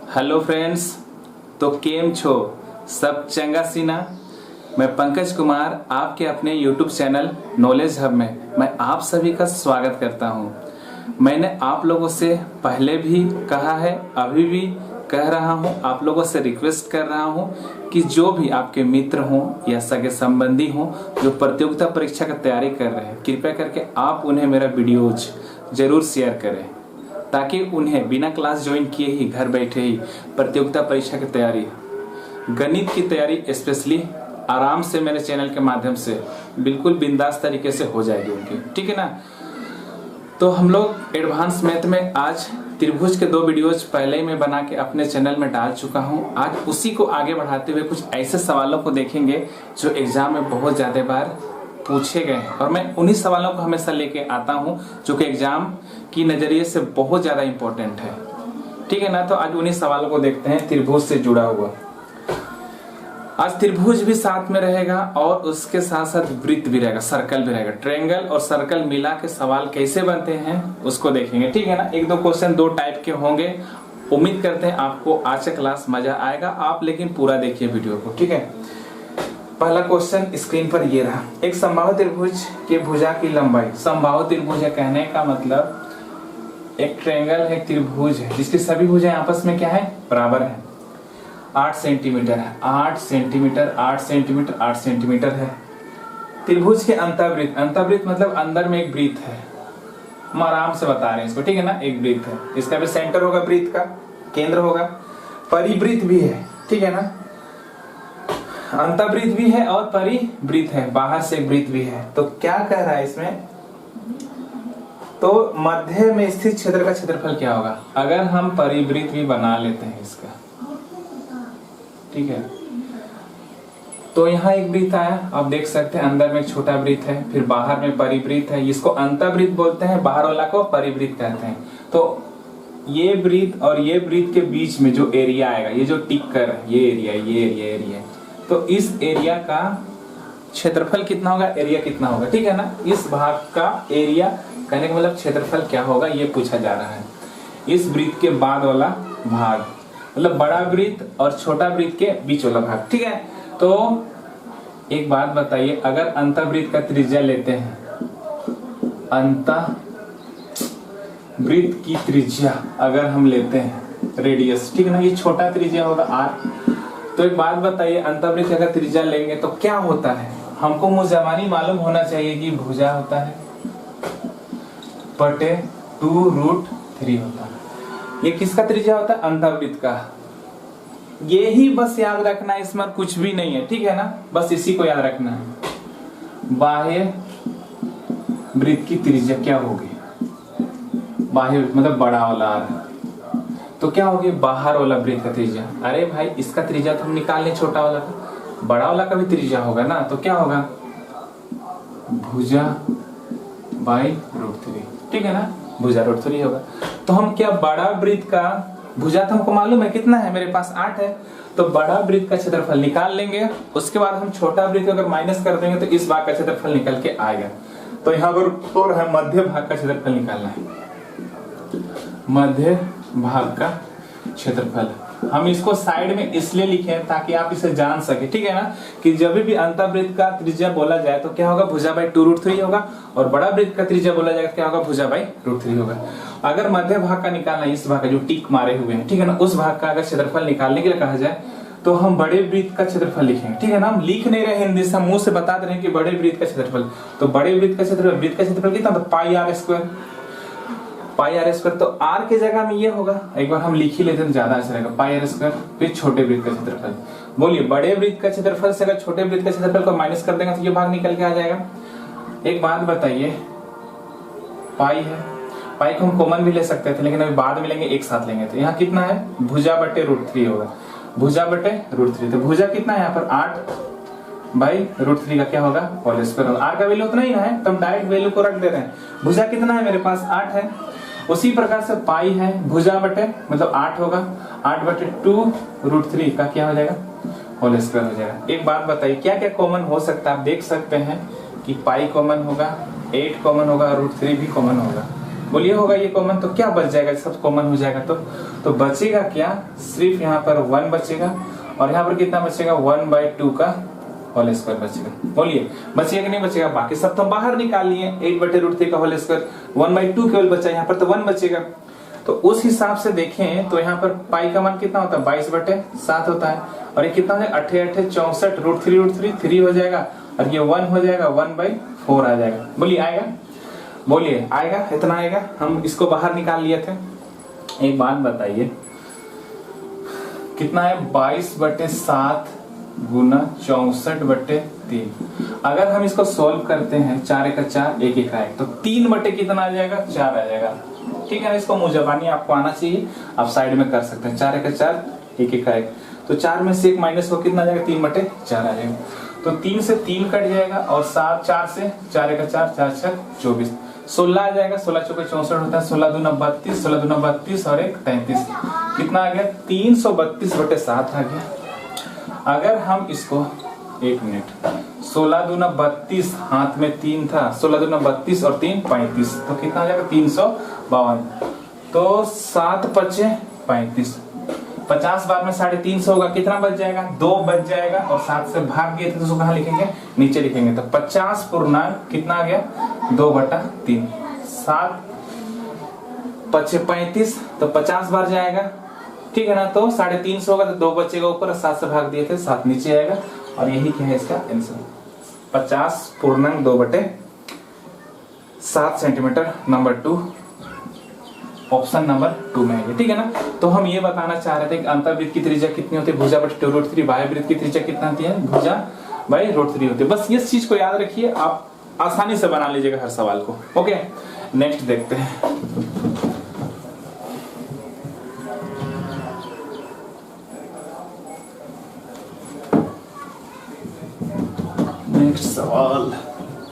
Hello friends, तो केम छो सब चंगा सीना। मैं पंकज कुमार आपके अपने यूट्यूब चैनल नॉलेज हब में मैं आप सभी का स्वागत करता हूं। मैंने आप लोगों से पहले भी कहा है, अभी भी कह रहा हूं, आप लोगों से रिक्वेस्ट कर रहा हूं कि जो भी आपके मित्र हों या सगे संबंधी हों जो प्रतियोगिता परीक्षा की तैयारी कर रहे हैं, कृपया करके आप उन्हें मेरा वीडियोज जरूर शेयर करें ताकि उन्हें बिना क्लास ज्वाइन किए ही घर बैठे ही प्रतियोगिता परीक्षा की तैयारी, गणित की तैयारी स्पेशली आराम से मेरे चैनल के माध्यम से बिल्कुल बिंदास तरीके से हो जाएगी उनकी। ठीक है ना। तो हम लोग एडवांस मैथ में आज त्रिभुज के 2 वीडियोज पहले ही मैं बना के अपने चैनल में डाल चुका हूं। आज उसी को आगे बढ़ाते हुए कुछ ऐसे सवालों को देखेंगे जो एग्जाम में बहुत ज्यादा बार पूछे गए हैं और मैं उन्हीं सवालों को हमेशा लेके आता हूं जो कि एग्जाम की नजरिए से बहुत ज्यादा इंपॉर्टेंट है। ठीक है ना। तो आज उन्हीं सवालों को देखते हैं त्रिभुज से जुड़ा हुआ। आज त्रिभुज भी साथ में रहेगा और उसके साथ साथ वृत्त भी रहेगा, सर्कल भी रहेगा। ट्रायंगल और सर्कल मिला के सवाल कैसे बनते हैं उसको देखेंगे। ठीक है ना। 1-2 क्वेश्चन 2 टाइप के होंगे। उम्मीद करते हैं आपको आज का क्लास मजा आएगा। आप लेकिन पूरा देखिए वीडियो को। ठीक है। पहला क्वेश्चन स्क्रीन पर ये रहा। एक समबाहु त्रिभुज के भुजा की लंबाई, समबाहु त्रिभुज है कहने का मतलब एक ट्रायंगल है, त्रिभुज है जिसकी सभी भुजाएं आपस में क्या है, बराबर है। 8 सेंटीमीटर है, 8 सेंटीमीटर 8 सेंटीमीटर 8 सेंटीमीटर है। त्रिभुज के अंतःवृत्त, अंतःवृत्त मतलब अंदर में एक वृत्त है। हम आराम से बता रहे हैं इसको। ठीक है ना। एक वृत्त है, इसका भी सेंटर होगा, वृत्त का केंद्र होगा। परिवृत्त भी है। ठीक है ना। अंतःवृत्त भी है और परिवृत्त है, बाहर से एक वृत्त भी है। तो क्या कह रहा है इसमें, तो मध्य में स्थित क्षेत्र का क्षेत्रफल क्या होगा अगर हम परिवृत्त भी बना लेते हैं इसका। ठीक है। तो यहाँ एक वृत्त आया, आप देख सकते हैं अंदर में एक छोटा वृत्त है, फिर बाहर में परिवृत्त है। इसको अंतःवृत्त बोलते हैं, बाहर वाला को परिवृत्त कहते हैं। तो ये वृत्त और ये वृत्त के बीच में जो एरिया आएगा, ये जो टिक कर ये एरिया, ये एरिया, तो इस एरिया का क्षेत्रफल कितना होगा, एरिया कितना होगा। ठीक है ना। इस भाग का एरिया कहने का मतलब क्षेत्रफल क्या होगा ये पूछा जा रहा है। इस वृत्त के बाद वाला भाग मतलब बड़ा वृत्त और छोटा वृत्त के बीच वाला भाग। ठीक है। तो एक बात बताइए, अगर अंतःवृत्त का त्रिज्या लेते हैं, अंतःवृत्त की त्रिज्या अगर हम लेते हैं रेडियस, ठीक है ना, ये छोटा त्रिज्या होगा r। तो एक बात बताइए, अंतःवृत्त अगर त्रिज्या लेंगे तो क्या होता है, हमको मुझे मालूम होना चाहिए कि भुजा होता है बटे 2√3 होता है। ये किसका त्रिज्या होता है, अंतःवृत्त का। ये ही बस याद रखना है, इसमें कुछ भी नहीं है। ठीक है ना। बस इसी को याद रखना है। बाह्य वृत्त की त्रिज्या क्या होगी, बाह्य मतलब बड़ा वाला r, तो क्या होगी बाहर वाला वृत्त का त्रिज्या। अरे भाई इसका त्रिज्या तो हम निकाल लें, छोटा वाला का, बड़ा वाला का भी त्रिज्या होगा ना। तो क्या होगा भुजा बाई √3। ठीक है ना। भुजा √3 होगा। तो हम क्या बड़ा वृत्त का भुजा तो हमको मालूम है कितना है, मेरे पास 8 है, तो बड़ा वृत्त का क्षेत्रफल निकाल लेंगे। उसके बाद हम छोटा वृत्त अगर माइनस कर देंगे तो इस भाग का क्षेत्रफल निकल के आएगा। तो यहाँ पर तो है मध्य भाग का क्षेत्रफल निकालना है, मध्य भाग का क्षेत्रफल। हम इसको साइड में इसलिए लिखे हैं ताकि आप इसे जान सके। ठीक है ना। कि जब भी अंतःवृत्त का त्रिज्या बोला जाए तो क्या होगा, भुजा बाई 2√3 होगा, और बड़ा वृत्त का त्रिज्या बोला जाएगा क्या होगा, भुजा बाई √3 होगा। अगर मध्य भाग का निकालना, इस भाग का जो टिक मारे हुए हैं, ठीक है ना, उस भाग का अगर क्षेत्रफल निकालने के लिए कहा जाए तो हम बड़े वृत्त का क्षेत्रफल लिखेंगे। ठीक है ना। हम लिख नहीं रहे हिंदी से, हम मुंह से बता दे रहे हैं कि बड़े वृत्त का क्षेत्रफल। तो बड़े वृत्त का क्षेत्रफल कितना, πr², πr²। तो r की जगह में ये होगा, एक बार हम लिख ही लेते हैं ज्यादा अच्छा रहेगा, πr²। फिर छोटे वृत्त का क्षेत्रफल, बोलिए बड़े वृत्त का क्षेत्रफल से अगर छोटे वृत्त का क्षेत्रफल को माइनस कर देंगे तो ये भाग निकल के आ जाएगा। एक बात बताइए, पाई है, पाई को हम कॉमन भी ले सकते थे लेकिन अभी बाद में लेंगे, एक साथ लेंगे। तो यहाँ कितना है, भुजा बटे √3 होगा, भुजा बटे √3। तो भुजा कितना है यहाँ पर 8 बाई √3 का क्या होगा, होल स्क्वायर। आर का वैल्यू उतना ही ना है तो हम डायरेक्ट वैल्यू को रख दे रहे हैं। भुजा कितना है, मेरे पास 8 है। उसी प्रकार से पाई है, भुजा बटे मतलब 8 होगा, 8 बटे 2√3 का क्या हो जाएगा, होल स्क्वायर हो जाएगा। एक बात बताइए, क्या क्या कॉमन हो सकता है। आप देख सकते हैं कि पाई कॉमन होगा, 8 कॉमन होगा, √3 भी कॉमन होगा। बोलिए होगा ये कॉमन, तो क्या बच जाएगा, सब कॉमन हो जाएगा तो बचेगा क्या, सिर्फ यहाँ पर 1 बचेगा और यहाँ पर कितना बचेगा 1/2 का होल स्क्वायर बचेगा। बोलिए बचेगा कि नहीं बचेगा, बाकी सब तो बाहर निकाल लिए, 8/√3 का होल स्क्वायर, 1/2 केवल बचा, यहाँ पर तो 1 बचेगा। तो उस हिसाब से देखें तो यहाँ पर पाई का मान कितना होता है 22/7 होता है और ये कितना हो जाएगा 8 64 √3 3 हो जाएगा और ये 1 हो जाएगा 1/4 आ जाएगा। बोलिए आएगा, बोलिए आएगा, इतना आएगा। हम इसको बाहर निकाल लिए थे। एक बात बताइए कितना है 22/7 गुना 64/3। अगर हम इसको सॉल्व करते हैं 4 × 4 1 1 आएगा तो 3 कितना आ जाएगा 4 आ जाएगा। ठीक है ना, इसको मुजबानी आपको आना चाहिए, आप साइड में कर सकते हैं। 4 × 4 1 1 आएगा तो 4 में से 1 माइनस हो कितना आ जाएगा 3/4 आ जाएगा। तो 3 से 3 कट जाएगा और 4 से 4 × 4 4 × 24 16 आ जाएगा। 16 चौके 64 होता है, 16 दूना 32, 16 दूना 32 और 1 33, कितना आ गया 332/7 आ गया। अगर हम इसको 1 मिनट 16 दूना 32, हाथ में 3 था, 16 दूना 32 और 3 35, तो कितना आ जाएगा 352। तो 7 × 5 = 35, 50 बार में 350 होगा, कितना बच जाएगा 2 बच जाएगा और 7 से भाग गए थे तो कहाँ लिखेंगे नीचे लिखेंगे। तो 50 पूर्णांक कितना आ गया 2/3, 7 × 5 = 35, तो 50 बार जाएगा। ठीक है ना, तो 350 होगा तो 2 बचेगा ऊपर, 7 से भाग दिए थे 7 नीचे आएगा और यही क्या है इसका आंसर 50 पूर्णांक 2/7 सेंटीमीटर। नंबर 2 ऑप्शन नंबर 2 में है। ठीक है ना, तो हम ये बताना चाह रहे थे कि अंतर्वृत्त की त्रिज्या कितनी होती है भुजा/√3, बाह्यवृत्त की त्रिज्या कितना होती है भुजा/√3 होती है। बस इस चीज को याद रखिए, आप आसानी से बना लीजिएगा हर सवाल को। ओके, नेक्स्ट देखते हैं। नेक्स्ट सवाल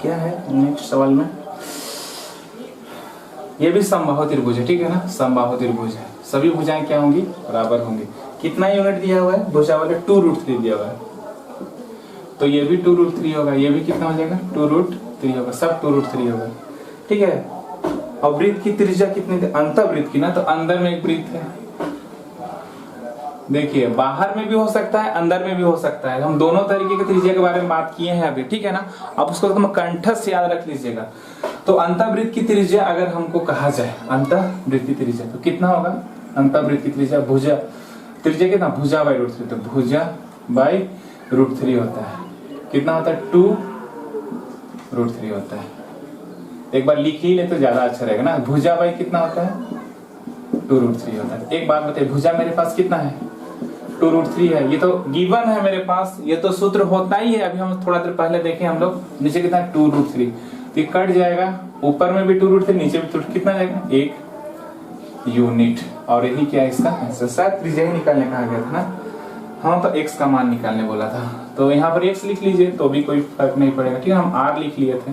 क्या है, नेक्स्ट सवाल में ये भी समबाहु त्रिभुज है। ठीक है ना, समबाहु त्रिभुज है, सभी भुजाएं क्या होंगी बराबर होंगी। कितना यूनिट दिया हुआ है भुजा वाले 2√3 दिया हुआ है, तो ये भी 2√3 होगा, ये भी कितना हो जाएगा 2√3 होगा, सब 2√3 होगा। ठीक है, और वृत्त की त्रिज्या कितनी थी अंतःवृत्त की ना, तो अंदर में एक वृत्त है। देखिए बाहर में भी हो सकता है अंदर में भी हो सकता है, हम दोनों तरीके की त्रिज्या के बारे में बात किए हैं अभी। ठीक है ना, अब उसको तुम कंठस्थ से याद रख लीजिएगा। तो अंतःवृत्त की त्रिज्या अगर हमको कहा जाए अंतःवृत्त की त्रिज्या तो कितना होगा, अंतःवृत्त की त्रिज्या भुजा त्रिज्या कितना भुजा/√3, तो भुजा/√3 होता है, कितना होता है 2√3 होता है। एक बार लिख ही ले तो ज्यादा अच्छा रहेगा ना, भुजा बाई कितना होता है 2√3 होता है। एक बात बताइए भुजा मेरे पास कितना है 2√3 है, ये तो गिवन है मेरे पास, ये तो सूत्र होता ही है। अभी हम थोड़ा देर पहले देखे हम लोग, नीचे कितना है 2√3, तो ये कट जाएगा, ऊपर में भी 2√3 नीचे भी 2, कितना जाएगा 1 यूनिट। और यही क्या है इसका आंसर, शायद त्रिज्या ही निकालने कहा गया था ना, हाँ तो x का मान निकालने बोला था, तो यहाँ पर x लिख लीजिए तो भी कोई फर्क नहीं पड़ेगा। ठीक है, हम r लिख लिए थे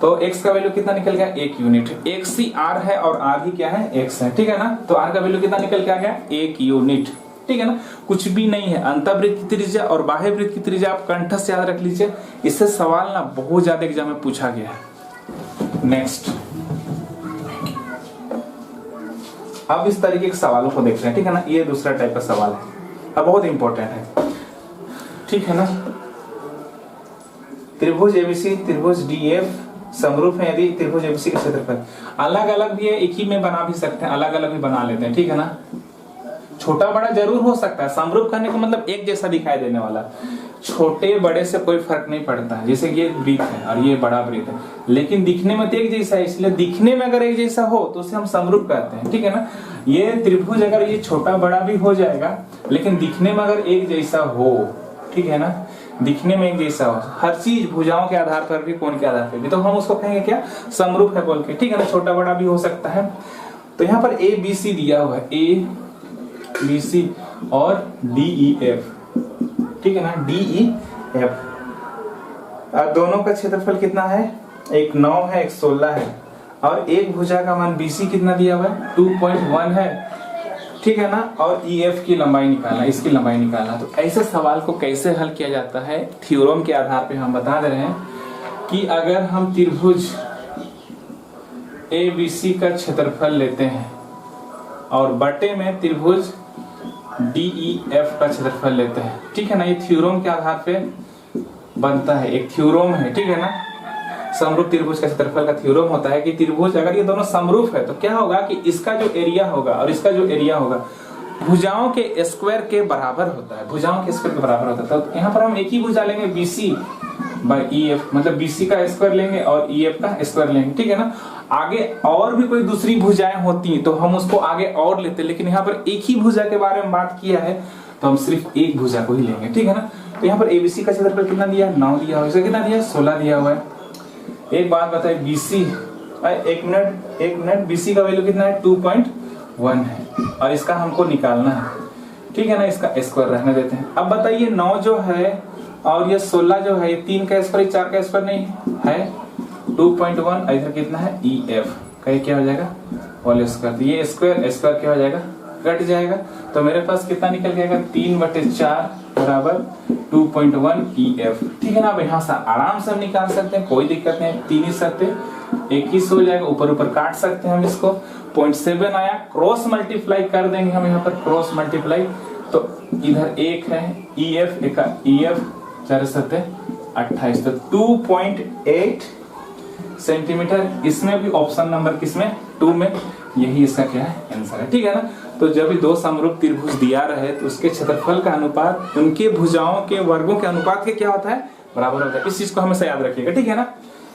तो x का वैल्यू कितना निकल गया 1 यूनिट। x ही r है और r ही क्या है x है। ठीक है ना, तो r का वैल्यू कितना निकल के आ गया 1 यूनिट। ठीक है ना, कुछ भी नहीं है। अंतःवृत्त की त्रिज्या और बाह्यवृत्त की त्रिज्या आप कंठस्थ याद रख लीजिए, इससे सवाल ना बहुत ज्यादा एग्जाम में पूछा गया है। नेक्स्ट, अब इस तरीके के सवालों को देखते हैं। ठीक है ना, ये दूसरा टाइप का सवाल है, अब बहुत इंपॉर्टेंट है। ठीक है ना, त्रिभुज एबीसी त्रिभुज डीएफ समरूप है यदि त्रिभुज एबीसी का क्षेत्रफल अलग अलग भी है, एक ही में बना भी सकते हैं, अलग अलग भी बना लेते हैं। ठीक है ना, छोटा बड़ा जरूर हो सकता है, समरूप करने का मतलब एक जैसा दिखाई देने वाला, छोटे बड़े से कोई फर्क नहीं पड़ता है। जैसे ये वृत्त है और ये बड़ा वृत्त है, लेकिन दिखने में तो एक जैसा है, इसलिए दिखने में अगर एक जैसा हो तो उसे हम समरूप कहते हैं। ठीक है ना, ये त्रिभुज अगर ये छोटा बड़ा भी हो जाएगा लेकिन दिखने में अगर एक जैसा हो, ठीक है ना, दिखने में एक जैसा हो, हर चीज भुजाओं के आधार पर भी कोण के आधार पर भी, तो हम उसको कहेंगे क्या समरूप है बोल के। ठीक है ना, छोटा बड़ा भी हो सकता है। तो यहाँ पर ए बी सी दिया हुआ है, ए बी सी और डी ई एफ। ठीक है ना, डी ई एफ, दोनों का क्षेत्रफल कितना है, एक 9 है एक 16 है, और एक भुजा का मान बीसी कितना दिया हुआ है 2.1 है। ठीक है ना, और ई एफ की लंबाई निकालना, इसकी लंबाई निकालना। तो ऐसे सवाल को कैसे हल किया जाता है, थ्योरम के आधार पे हम बता दे रहे हैं कि अगर हम त्रिभुज ABC का क्षेत्रफल लेते हैं और बटे में त्रिभुज DEF का क्षेत्रफल लेते हैं, ठीक है ना। ये थ्योरम के आधार पे बनता है, एक थ्योरम है, ठीक है ना। समरूप त्रिभुज का क्षेत्रफल का थ्योरम होता है कि त्रिभुज अगर ये दोनों समरूप है तो क्या होगा कि इसका जो एरिया होगा और इसका जो एरिया होगा भुजाओं के स्क्वायर के बराबर होता है, भुजाओं के स्क्वायर के बराबर होता है। तो यहाँ पर हम एक ही भुजा लेंगे BC बाई EF, मतलब BC का स्क्वायर लेंगे और EF का स्क्वायर लेंगे, ठीक है ना। आगे और भी कोई दूसरी भुजाएं होती तो हम उसको आगे और लेते, लेकिन यहाँ पर एक ही भुजा के बारे में बात किया है तो हम सिर्फ एक भुजा को ही लेंगे, ठीक है ना। तो यहाँ पर ABC का क्षेत्रफल कितना दिया है, 9 दिया हुआ है, इसका कितना दिया है, 16 दिया हुआ है। एक बात बताए BC, एक मिनट, BC का वैल्यू कितना है, 2.1 है और इसका हमको निकालना है, ठीक है ना। इसका स्क्वायर रहने देते हैं। अब बताइए 9 जो है और ये 16 जो है, ये 3 का स्क्वायर 4 का स्क्वायर नहीं है, 2.1 इधर कितना है EF का, क्या हो जाएगा होल स्क्वायर, ये स्क्वायर स्क्वायर क्या हो जाएगा, कट जाएगा। तो मेरे पास कितना निकल जाएगा, 3/4 बराबर 2.1 EF, ठीक है ना। अब यहाँ से आराम से हम निकाल सकते हैं, कोई दिक्कत नहीं, 3 ही सकते 21 हो जाएगा, ऊपर ऊपर काट सकते हैं हम इसको। 0.7 आया, क्रॉस मल्टीप्लाई कर देंगे हम यहाँ पर, क्रॉस मल्टीप्लाई तो इधर 1 है EF, एक EF 4 7 28, तो 2.8 सेंटीमीटर। इसमें भी ऑप्शन नंबर किसमें, 2 में, यही इसका क्या है आंसर है, ठीक है ना। तो जब भी दो समरूप त्रिभुज दिया रहे तो उसके क्षेत्रफल का अनुपात उनके भुजाओं के वर्गों के अनुपात के क्या होता है, बराबर होता है। इस चीज को हमेशा याद रखिएगा, ठीक है ना।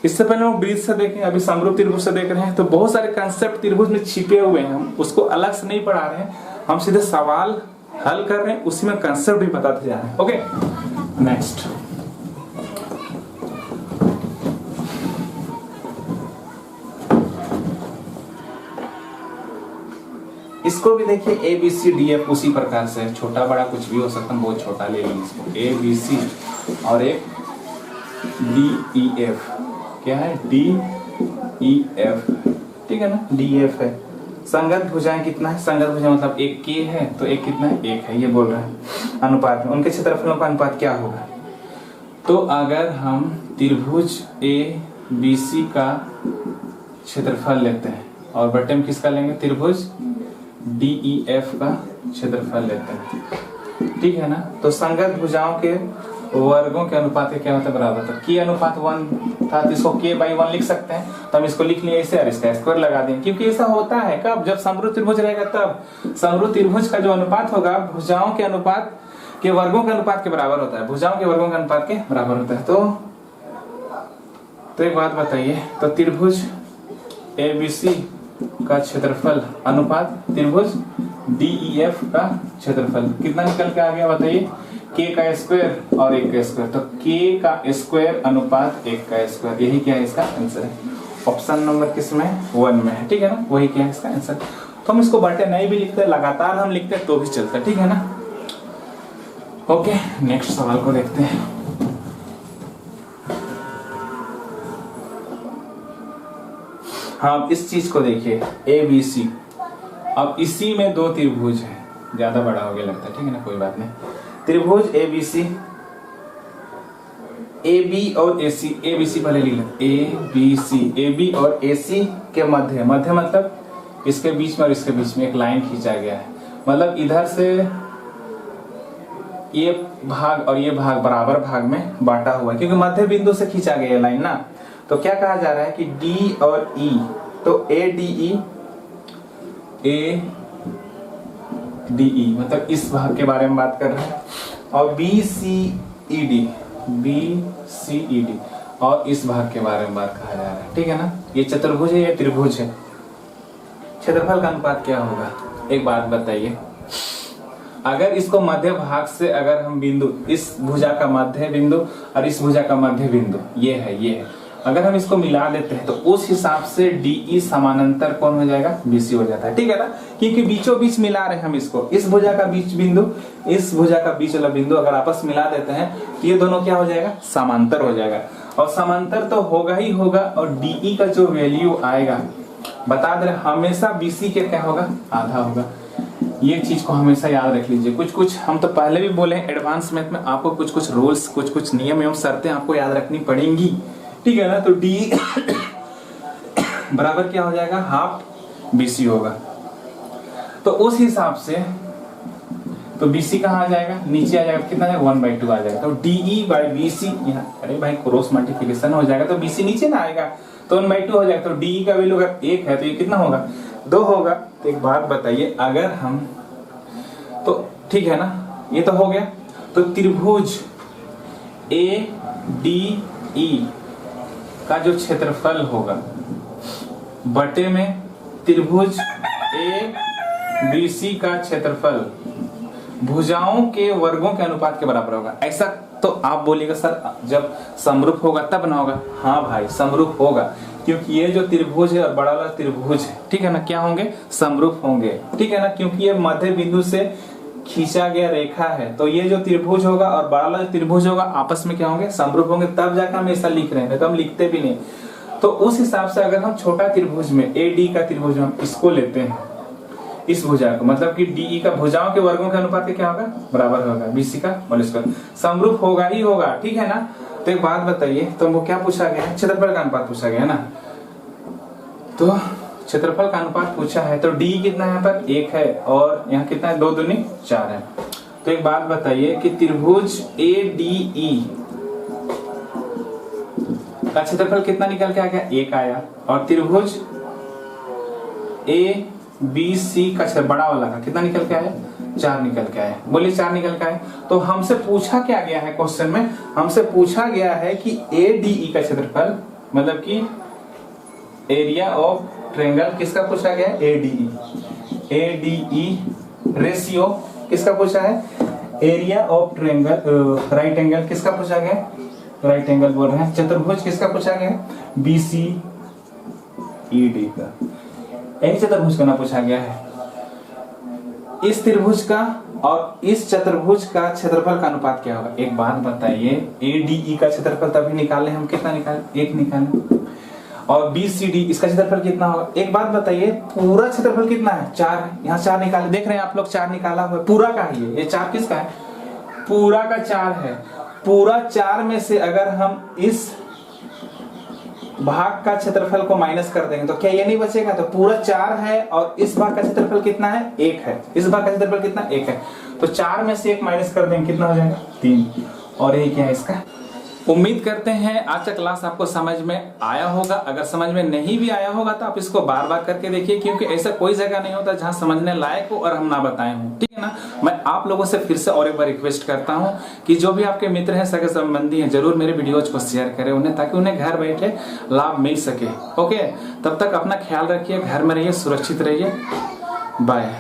इससे पहले हम ब्रिज से देखें, अभी समरूप त्रिभुज से देख रहे हैं तो बहुत सारे कंसेप्ट त्रिभुज में छिपे हुए हैं, हम उसको अलग से नहीं पढ़ा रहे हैं, हम सीधे सवाल हल कर रहे हैं, उसी में कंसेप्ट भी बताते जा रहे हैं। ओके, नेक्स्ट इसको भी देखिए, ABCDF उसी प्रकार से, छोटा बड़ा कुछ भी हो सकता है, बहुत छोटा ले लीजिए इसको, ABC और एक DEF, क्या है DEF, ठीक है ना, DEF है। संगत भुजाएं कितना है, संगत भुजाएं मतलब एक K है तो एक कितना है, एक है, ये बोल रहे हैं अनुपात में, उनके क्षेत्रफलों का अनुपात क्या होगा। तो अगर हम त्रिभुज ABC का क्षेत्रफल लेते हैं और बटे में किसका लेंगे, त्रिभुज DEF का क्षेत्रफल लेते हैं, ठीक है ना। तो संगत भुजाओं के वर्गों के अनुपात क्या होता है, बराबर था, K अनुपात 1 था तो इसको K/1 लिख सकते हैं, तो हम इसको लिख लिए ऐसे और इसका स्क्वायर लगा देंगे, क्योंकि ऐसा होता है कब, जब समरूप त्रिभुज रहेगा तब समरूप त्रिभुज का जो अनुपात होगा भुजाओं के अनुपात के वर्गों के अनुपात के बराबर होता है, भुजाओं के वर्गों के अनुपात के बराबर होता है। तो एक बात बताइए, तो त्रिभुज ABC का क्षेत्रफल अनुपात त्रिभुज DEF का क्षेत्रफल कितना निकल के आ गया, बताइए, K का स्क्वायर और 1 का स्क्वायर, तो K का स्क्वायर अनुपात 1 का स्क्वायर, यही क्या है इसका आंसर है। ऑप्शन नंबर किसमें, 1 में है, ठीक है ना, वही क्या है इसका आंसर। तो हम इसको बटे नहीं भी लिखते, लगातार हम लिखते तो भी चलता, ठीक है ना। ओके, नेक्स्ट सवाल को देखते हैं। हाँ, इस चीज को देखिए, ABC, अब इसी में दो त्रिभुज है, ज्यादा बड़ा हो गया लगता है, ठीक है ना, कोई बात नहीं। त्रिभुज ABC, AB और AC, ABC पहले लिख लें, ABC, AB और AC के मध्य, मध्य मतलब इसके बीच में और इसके बीच में एक लाइन खींचा गया है, मतलब इधर से ये भाग और ये भाग बराबर भाग में बांटा हुआ है, क्योंकि मध्य बिंदु से खींचा गया लाइन ना। तो क्या कहा जा रहा है कि D और E, तो ADE मतलब इस भाग के बारे में बात कर रहे हैं, और BCED और इस भाग के बारे में बात कहा जा रहा है, ठीक है ना। ये चतुर्भुज है, ये त्रिभुज है, क्षेत्रफल का अनुपात क्या होगा, एक बात बताइए। अगर इसको मध्य भाग से अगर हम बिंदु, इस भुजा का मध्य बिंदु और इस भुजा का मध्य बिंदु ये है, अगर हम इसको मिला देते हैं तो उस हिसाब से DE समानांतर कौन हो जाएगा, BC हो जाता है, ठीक है ना, क्योंकि बीचों बीच मिला रहे हैं हम इसको, इस भुजा का बीच बिंदु, इस भुजा का बीच वाला बिंदु अगर आपस मिला देते हैं तो ये दोनों क्या हो जाएगा, समांतर हो जाएगा, और समांतर तो होगा ही होगा, और DE का जो वैल्यू आएगा बता दे हमेशा BC के क्या होगा, आधा होगा। ये चीज को हमेशा याद रख लीजिए। कुछ हम तो पहले भी बोले एडवांस मैथ में आपको कुछ रूल्स, कुछ नियम एवं शर्तें आपको याद रखनी पड़ेंगी, ठीक है ना। तो D बराबर क्या हो जाएगा, हाफ BC होगा। तो उस हिसाब से तो BC कहाँ आ जाएगा, नीचे आ जाएगा, कितना आ जाएगा 1/2 आ जाएगा। तो DE/BC यहाँ, अरे भाई क्रॉस मल्टीप्लिकेशन हो जाएगा तो BC नीचे ना आएगा तो 1/2 हो जाएगा। तो DE का वैल्यू अगर 1 है तो ये कितना होगा, 2 होगा। तो एक बात बताइए, अगर हम, तो ठीक है ना, ये तो हो गया। तो त्रिभुज ADE का जो क्षेत्रफल होगा बटे में त्रिभुज ABC का क्षेत्रफल भुजाओं के वर्गों के अनुपात के बराबर होगा। ऐसा तो आप बोलिएगा सर जब समरूप होगा तब ना होगा। हाँ भाई समरूप होगा, क्योंकि ये जो त्रिभुज है और बड़ा वाला त्रिभुज है, ठीक है ना, क्या होंगे, समरूप होंगे, ठीक है ना, क्योंकि ये मध्य बिंदु से खींचा गया रेखा है। तो ये जो त्रिभुज होगा और बड़ा वाला त्रिभुज होगा आपस में क्या होंगे, समरूप होंगे, तब जाकर हम ऐसा लिख रहे हैं, तो हम लिखते भी नहीं। तो उस हिसाब से अगर हम छोटा त्रिभुज में AD का त्रिभुज हम इसको लेते हैं, इस भुजा को, मतलब कि DE का भुजाओं के वर्गों के अनुपात के क्या होगा, बराबर होगा BC का होल स्क्वायर, समरूप होगा ही होगा, ठीक है ना। तो एक बात बताइए, तो वो क्या पूछा गया है, क्षेत्रफल का अनुपात पूछा गया है ना। तो क्षेत्रफल का अनुपात पूछा है, तो DE कितना है, यहाँ पर 1 है और यहाँ कितना है, 2 दूनी 4 है। तो एक बात बताइए कि त्रिभुज ADE का क्षेत्रफल कितना निकल के आ गया, 1 आया, और त्रिभुज ABC का बड़ा वाला का कितना निकल के आया, 4 निकल के आया। बोलिए 4 निकल के आया। तो हमसे पूछा क्या गया है, क्वेश्चन में हमसे पूछा गया है कि ADE का क्षेत्रफल, मतलब कि एरिया ऑफ ट्रायंगल किसका पूछा गया है, ADE रेशियो किसका पूछा है, area of triangle, right angle किसका पूछा गया, राइट एंगल बोल रहे हैं, चतुर्भुज किसका पूछा गया, BCED का, एक चतुर्भुज का ना पूछा गया है। इस त्रिभुज का और इस चतुर्भुज का क्षेत्रफल का अनुपात क्या होगा। एक बात बताइए, ADE का क्षेत्रफल तभी निकाले हम, कितना निकाले, 1 निकाले, और BCD इसका क्षेत्रफल कितना होगा। एक बात बताइए, पूरा क्षेत्रफल कितना है, 4 है, यहाँ 4 निकाले, देख रहे हैं आप लोग 4 निकाला हुआ है, पूरा का है ये 4 किसका है, पूरा का 4 है। पूरा 4 में से अगर हम इस भाग का क्षेत्रफल को माइनस कर देंगे तो क्या ये नहीं बचेगा। तो पूरा 4 है और इस भाग का क्षेत्रफल कितना है, 1 है, इस भाग का क्षेत्रफल कितना, 1 है। तो 4 में से 1 माइनस कर देंगे कितना हो जाएगा, 3, और ये क्या है इसका। उम्मीद करते हैं आज का क्लास आपको समझ में आया होगा। अगर समझ में नहीं भी आया होगा तो आप इसको बार बार करके देखिए, क्योंकि ऐसा कोई जगह नहीं होता जहां समझने लायक हो और हम ना बताए हों, ठीक है ना। मैं आप लोगों से फिर से और एक बार रिक्वेस्ट करता हूं कि जो भी आपके मित्र हैं, सगे संबंधी हैं, जरूर मेरे वीडियोज को शेयर करें उन्हें, ताकि उन्हें घर बैठे लाभ मिल सके। ओके, तब तक अपना ख्याल रखिए, घर में रहिए, सुरक्षित रहिए, बाय।